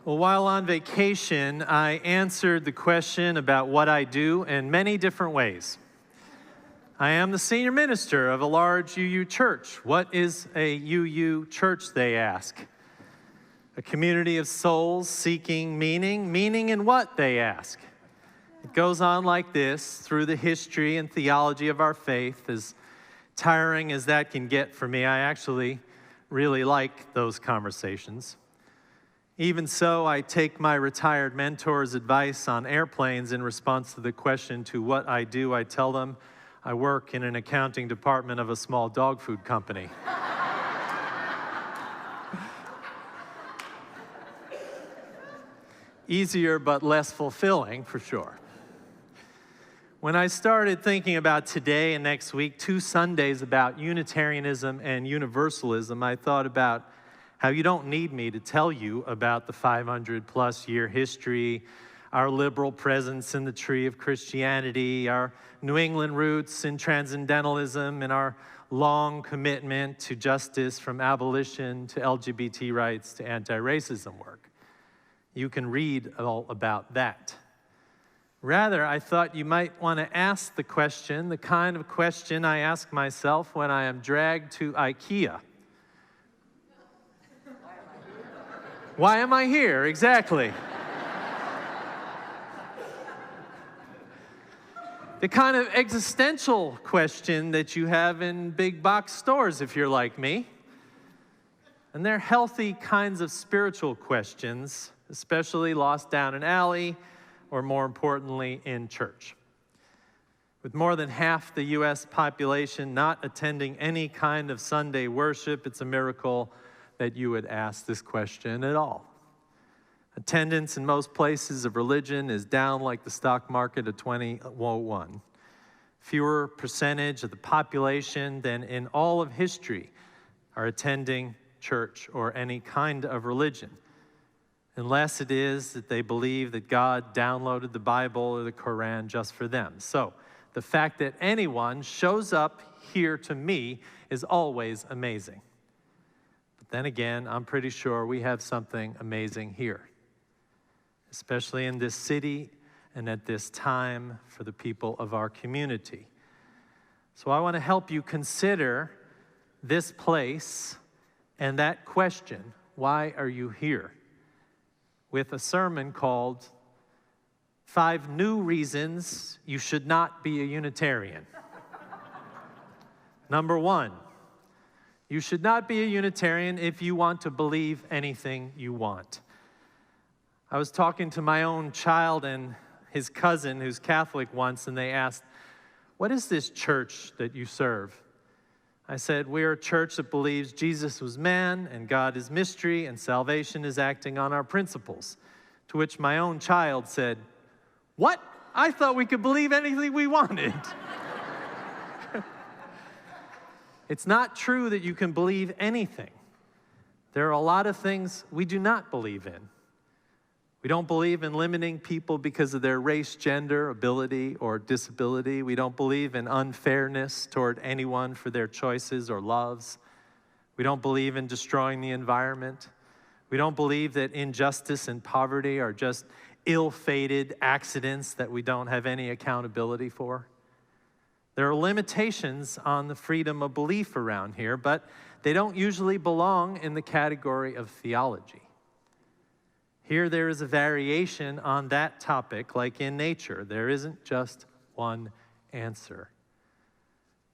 Well, while on vacation, I answered the question about what I do in many different ways. I am the senior minister of a large UU church. What is a UU church, they ask? A community of souls seeking meaning. Meaning in what, they ask? It goes on like this through the history and theology of our faith. As tiring as that can get for me, I actually really like those conversations. Even so, I take my retired mentor's advice on airplanes in response to the question to what I do. I tell them I work in an accounting department of a small dog food company. Easier but less fulfilling, for sure. When I started thinking about today and next week, 2 Sundays about Unitarianism and Universalism, I thought about how you don't need me to tell you about the 500-plus year history, our liberal presence in the tree of Christianity, our New England roots in transcendentalism, and our long commitment to justice from abolition to LGBT rights to anti-racism work. You can read all about that. Rather, I thought you might want to ask the question, the kind of question I ask myself when I am dragged to IKEA. Why am I here? Exactly. The kind of existential question that you have in big box stores if you're like me. And they're healthy kinds of spiritual questions, especially lost down an alley, or more importantly, in church. With more than half the U.S. population not attending any kind of Sunday worship, it's a miracle that you would ask this question at all. Attendance in most places of religion is down like the stock market of 2001. Fewer percentage of the population than in all of history are attending church or any kind of religion, unless it is that they believe that God downloaded the Bible or the Quran just for them. So the fact that anyone shows up here to me is always amazing. But then again, I'm pretty sure we have something amazing here, especially in this city and at this time for the people of our community. So I want to help you consider this place and that question, why are you here? With a sermon called 5 New Reasons You Should Not Be a Unitarian. Number 1, you should not be a Unitarian if you want to believe anything you want. I was talking to my own child and his cousin who's Catholic once, and they asked, what is this church that you serve? I said, we're a church that believes Jesus was man and God is mystery and salvation is acting on our principles. To which my own child said, what? I thought we could believe anything we wanted. It's not true that you can believe anything. There are a lot of things we do not believe in. We don't believe in limiting people because of their race, gender, ability, or disability. We don't believe in unfairness toward anyone for their choices or loves. We don't believe in destroying the environment. We don't believe that injustice and poverty are just ill-fated accidents that we don't have any accountability for. There are limitations on the freedom of belief around here, but they don't usually belong in the category of theology. Here there is a variation on that topic, like in nature. There isn't just one answer.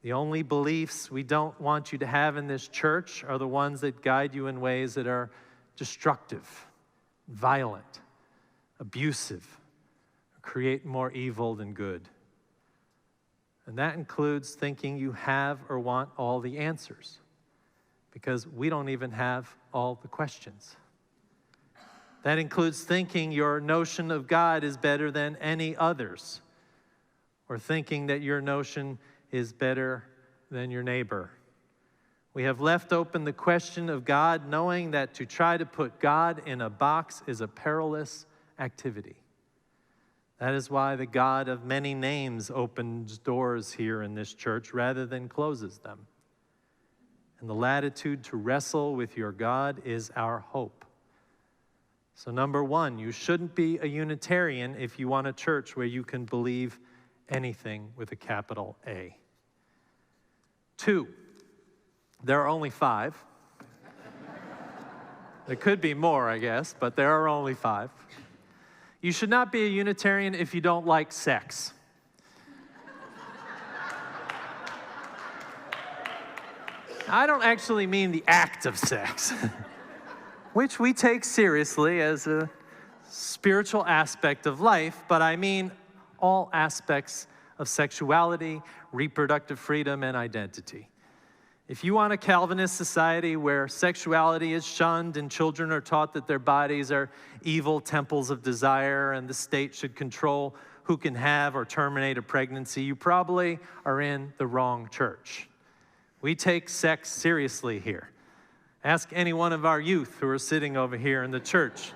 The only beliefs we don't want you to have in this church are the ones that guide you in ways that are destructive, violent, abusive, create more evil than good. And that includes thinking you have or want all the answers, because we don't even have all the questions. That includes thinking your notion of God is better than any others, or thinking that your notion is better than your neighbor. We have left open the question of God, knowing that to try to put God in a box is a perilous activity. That is why the God of many names opens doors here in this church rather than closes them. And the latitude to wrestle with your God is our hope. So number one, you shouldn't be a Unitarian if you want a church where you can believe anything with a capital A. 2, there are only 5. There could be more, I guess, but there are only 5. You should not be a Unitarian if you don't like sex. I don't actually mean the act of sex, which we take seriously as a spiritual aspect of life, but I mean all aspects of sexuality, reproductive freedom, and identity. If you want a Calvinist society where sexuality is shunned and children are taught that their bodies are evil temples of desire and the state should control who can have or terminate a pregnancy, you probably are in the wrong church. We take sex seriously here. Ask any one of our youth who are sitting over here in the church.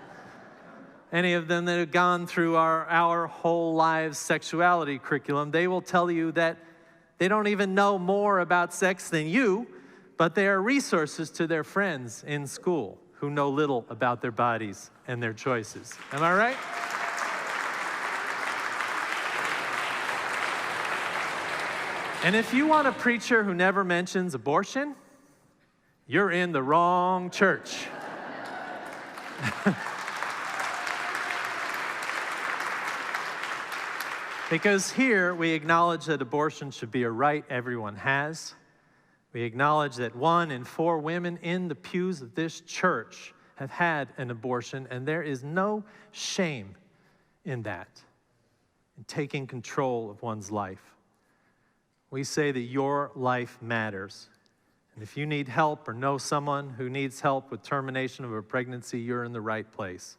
Any of them that have gone through our whole lives sexuality curriculum, they will tell you that they don't even know more about sex than you, but they are resources to their friends in school who know little about their bodies and their choices. Am I right? And if you want a preacher who never mentions abortion, you're in the wrong church. Because here we acknowledge that abortion should be a right everyone has. We acknowledge that 1 in 4 women in the pews of this church have had an abortion, and there is no shame in that, in taking control of one's life. We say that your life matters. And if you need help or know someone who needs help with termination of a pregnancy, you're in the right place.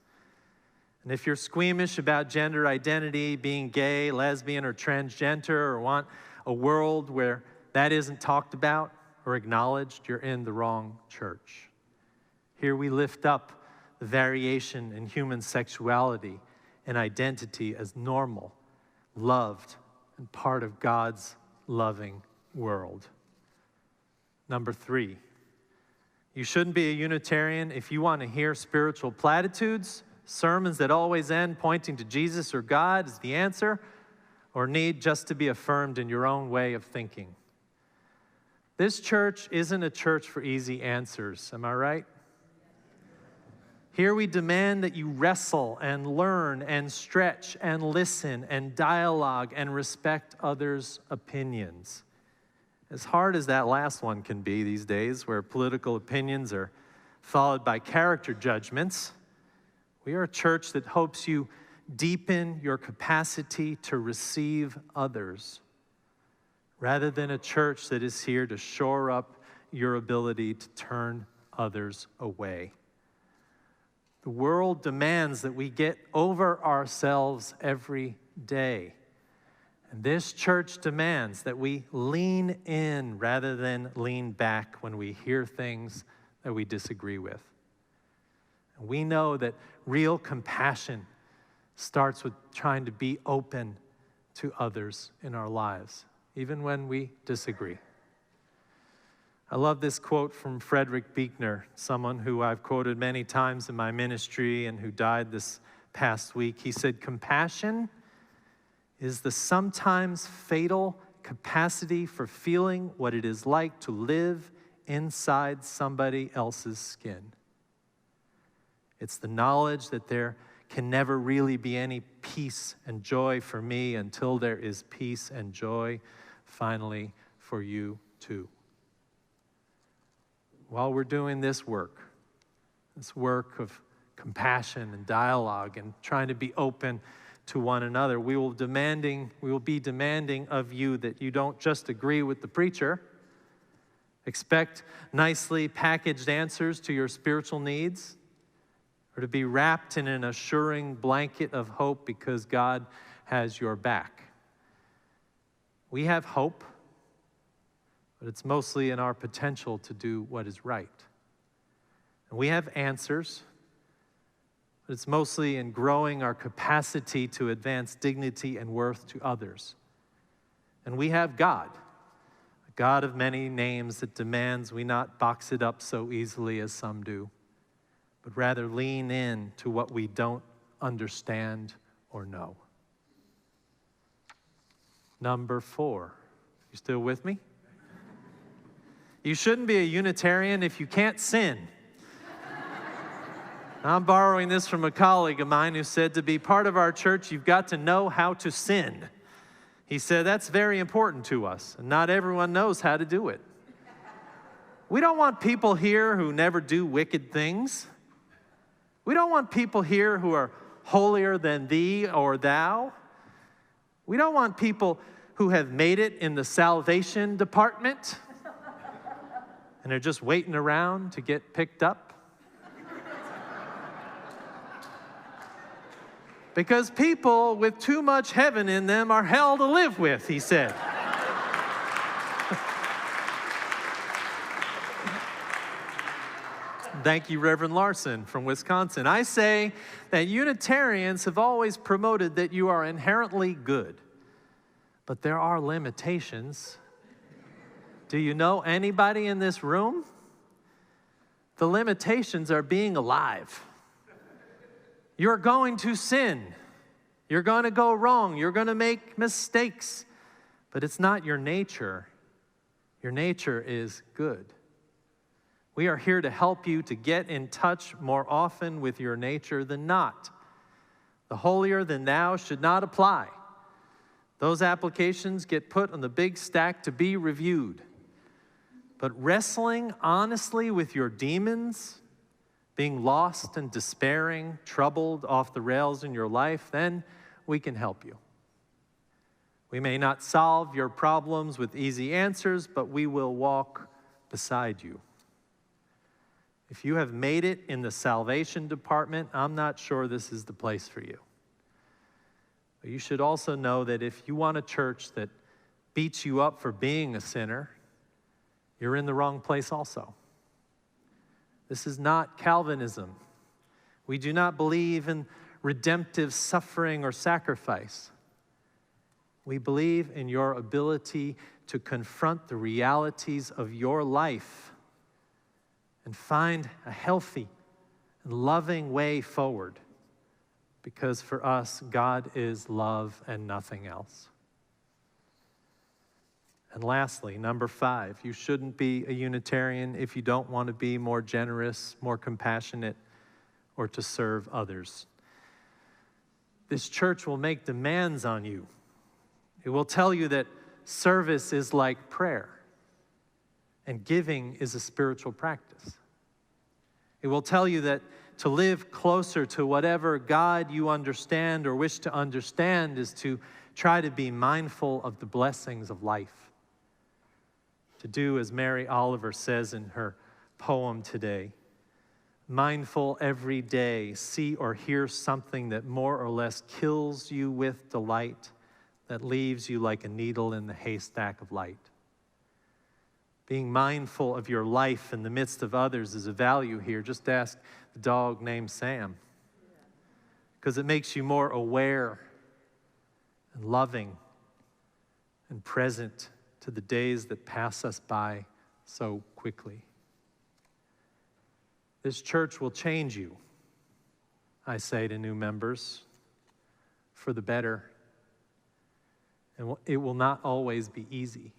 And if you're squeamish about gender identity, being gay, lesbian, or transgender, or want a world where that isn't talked about or acknowledged, you're in the wrong church. Here we lift up the variation in human sexuality and identity as normal, loved, and part of God's loving world. Number 3, you shouldn't be a Unitarian if you want to hear spiritual platitudes, sermons that always end pointing to Jesus or God as the answer, or need just to be affirmed in your own way of thinking. This church isn't a church for easy answers, am I right? Here we demand that you wrestle and learn and stretch and listen and dialogue and respect others' opinions. As hard as that last one can be these days, where political opinions are followed by character judgments, we are a church that hopes you deepen your capacity to receive others, rather than a church that is here to shore up your ability to turn others away. The world demands that we get over ourselves every day. And this church demands that we lean in rather than lean back when we hear things that we disagree with. And we know that real compassion starts with trying to be open to others in our lives, even when we disagree. I love this quote from Frederick Buechner, someone who I've quoted many times in my ministry and who died this past week. He said, "Compassion is the sometimes fatal capacity for feeling what it is like to live inside somebody else's skin. It's the knowledge that there can never really be any peace and joy for me until there is peace and joy finally for you too." While we're doing this work of compassion and dialogue and trying to be open to one another, we will be demanding of you that you don't just agree with the preacher, expect nicely packaged answers to your spiritual needs, or to be wrapped in an assuring blanket of hope because God has your back. We have hope, but it's mostly in our potential to do what is right. And we have answers, but it's mostly in growing our capacity to advance dignity and worth to others. And we have God, a God of many names that demands we not box it up so easily as some do. but rather lean in to what we don't understand or know. Number 4. You still with me? You shouldn't be a Unitarian if you can't sin. I'm borrowing this from a colleague of mine who said to be part of our church, you've got to know how to sin. He said that's very important to us, and not everyone knows how to do it. We don't want people here who never do wicked things. We don't want people here who are holier than thee or thou. We don't want people who have made it in the salvation department and are just waiting around to get picked up. Because people with too much heaven in them are hell to live with, he said. Thank you, Reverend Larson from Wisconsin. I say that Unitarians have always promoted that you are inherently good, but there are limitations. Do you know anybody in this room? The limitations are being alive. You're going to sin. You're going to go wrong. You're going to make mistakes. But it's not your nature. Your nature is good. We are here to help you to get in touch more often with your nature than not. The holier than thou should not apply. Those applications get put on the big stack to be reviewed. But wrestling honestly with your demons, being lost and despairing, troubled off the rails in your life, then we can help you. We may not solve your problems with easy answers, but we will walk beside you. If you have made it in the salvation department, I'm not sure this is the place for you. But you should also know that if you want a church that beats you up for being a sinner, you're in the wrong place also. This is not Calvinism. We do not believe in redemptive suffering or sacrifice. We believe in your ability to confront the realities of your life and find a healthy and loving way forward, because for us, God is love and nothing else. And lastly, number 5, you shouldn't be a Unitarian if you don't want to be more generous, more compassionate, or to serve others. This church will make demands on you. It will tell you that service is like prayer, and giving is a spiritual practice. It will tell you that to live closer to whatever God you understand or wish to understand is to try to be mindful of the blessings of life. To do as Mary Oliver says in her poem today, mindful every day, see or hear something that more or less kills you with delight, that leaves you like a needle in the haystack of light. Being mindful of your life in the midst of others is a value here. Just ask the dog named Sam, because it makes you more aware and loving and present to the days that pass us by so quickly. This church will change you, I say to new members, for the better. And it will not always be easy.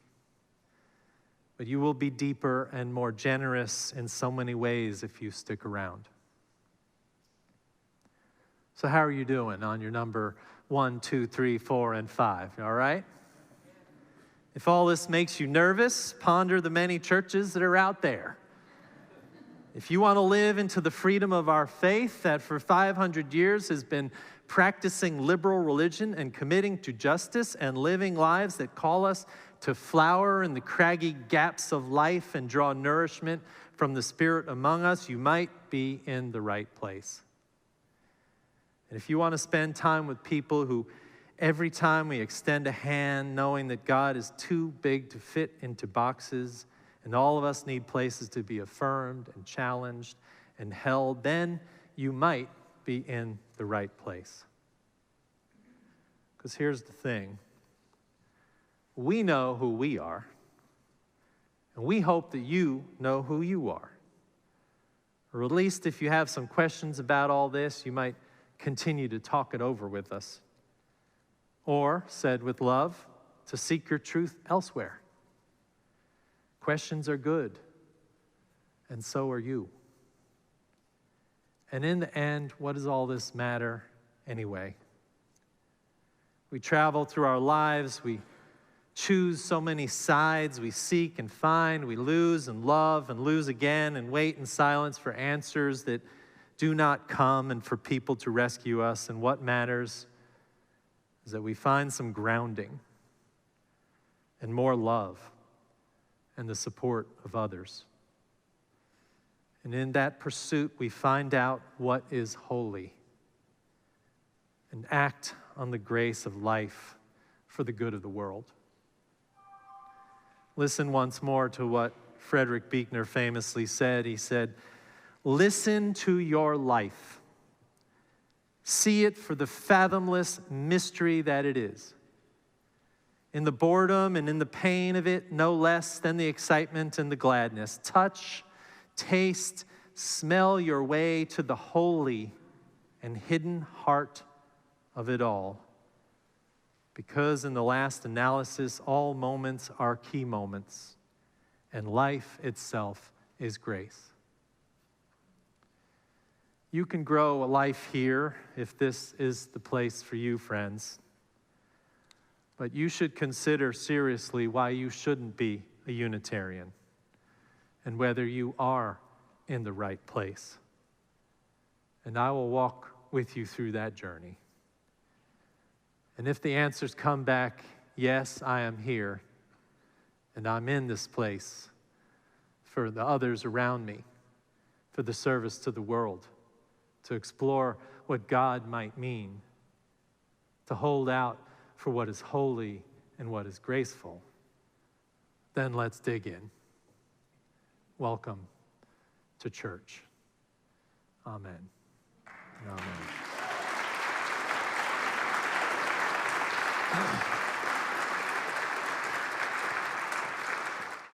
But you will be deeper and more generous in so many ways if you stick around. So how are you doing on your number 1, 2, 3, 4, and 5? All right? If all this makes you nervous, ponder the many churches that are out there. If you want to live into the freedom of our faith that for 500 years has been practicing liberal religion and committing to justice and living lives that call us to flower in the craggy gaps of life and draw nourishment from the Spirit among us, you might be in the right place. And if you want to spend time with people who every time we extend a hand, knowing that God is too big to fit into boxes, and all of us need places to be affirmed and challenged and held, then you might be in the right place. Because here's the thing. We know who we are, and we hope that you know who you are. Or at least if you have some questions about all this, you might continue to talk it over with us. Or, said with love, to seek your truth elsewhere. Questions are good, and so are you. And in the end, what does all this matter anyway? We travel through our lives, we choose so many sides, we seek and find, we lose and love and lose again and wait in silence for answers that do not come and for people to rescue us. And what matters is that we find some grounding and more love and the support of others. And in that pursuit, we find out what is holy and act on the grace of life for the good of the world. Listen once more to what Frederick Buechner famously said. He said, "Listen to your life. See it for the fathomless mystery that it is. In the boredom and in the pain of it, no less than the excitement and the gladness. Touch, taste, smell your way to the holy and hidden heart of it all. Because in the last analysis, all moments are key moments, and life itself is grace." You can grow a life here if this is the place for you, friends. But you should consider seriously why you shouldn't be a Unitarian and whether you are in the right place. And I will walk with you through that journey. And if the answers come back, yes, I am here, and I'm in this place for the others around me, for the service to the world, to explore what God might mean, to hold out for what is holy and what is graceful, then let's dig in. Welcome to church. Amen. Amen.